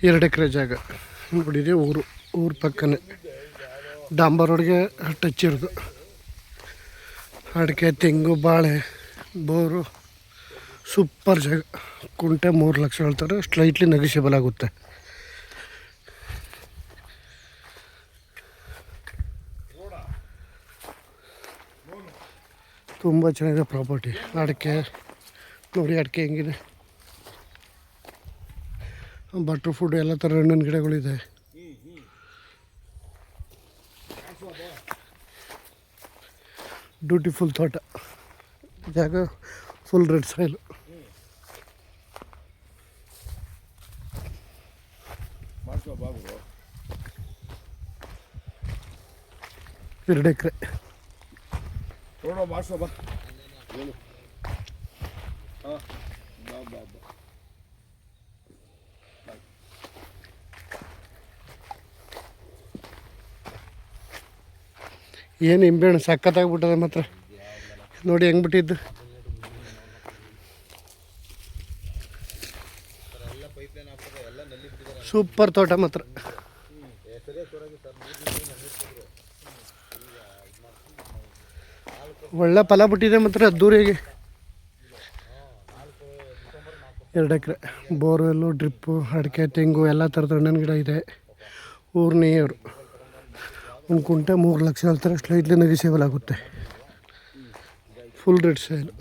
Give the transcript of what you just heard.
2 ಎಕರೆ ಜಾಗ ನೋಡಿದೆ. ಊರು ಪಕ್ಕನೇ ಡಾಂಬರ್ ರೋಡ್ಗೆ ಟಚ್ ಇರೋದು. ಅಡಿಕೆ, ತೆಂಗು, ಬಾಳೆ, ಬೋರು, ಸೂಪರ್ ಜಾಗ. ಕುಂಟೆ 3 ಲಕ್ಷ ಹೇಳ್ತಾರೆ, ಸ್ಲೈಟ್ಲಿ ನೆಗೋಷಿಯಬಲ್ ಆಗುತ್ತೆ. ತುಂಬ ಚೆನ್ನಾಗಿದೆ ಪ್ರಾಪರ್ಟಿ. ಅಡಿಕೆ ನೋಡಿ, ಅಡಿಕೆ ಹೆಂಗಿದೆ. ಬಟ್ರ್ ಫುಡ್ ಎಲ್ಲ ಥರ ಹಣ್ಣಿನ ಗಿಡಗಳಿದೆ. ಬ್ಯೂಟಿಫುಲ್ ತೋಟ. ಜಾಗ ಫುಲ್ ರೆಡ್ ಸಾಯಿಲ್. 2 ಎಕರೆ. ಏನು ನಿಂಬೆಹಣ್ಣು ಸಖತ್ತಾಗ್ಬಿಟ್ಟದೆ ಮಾತ್ರ. ನೋಡಿ ಹೆಂಗೆ ಬಿಟ್ಟಿದ್ದು. ಸೂಪರ್ ತೋಟ ಮಾತ್ರ. ಒಳ್ಳೆ ಫಲ ಬಿಟ್ಟಿದೆ ಮಾತ್ರ ಅದ್ದೂರಿಗೆ. 2 ಎಕರೆ. ಬೋರ್ವೆಲ್ಲು, ಡ್ರಿಪ್ಪು, ಅಡಿಕೆ, ತೆಂಗು ಎಲ್ಲ ಥರದ ಹಣ್ಣಿನ ಗಿಡ ಇದೆ. ಊರು ನೀರು. ಒಂದು ಕುಂಟೆ 3 ಲಕ್ಷ ಹೇಳ್ತಾರೆ, ಸ್ಲೈಟ್ಲಿ ನೆಗೋಷಿಯಬಲ್ ಆಗುತ್ತೆ. Full red soil.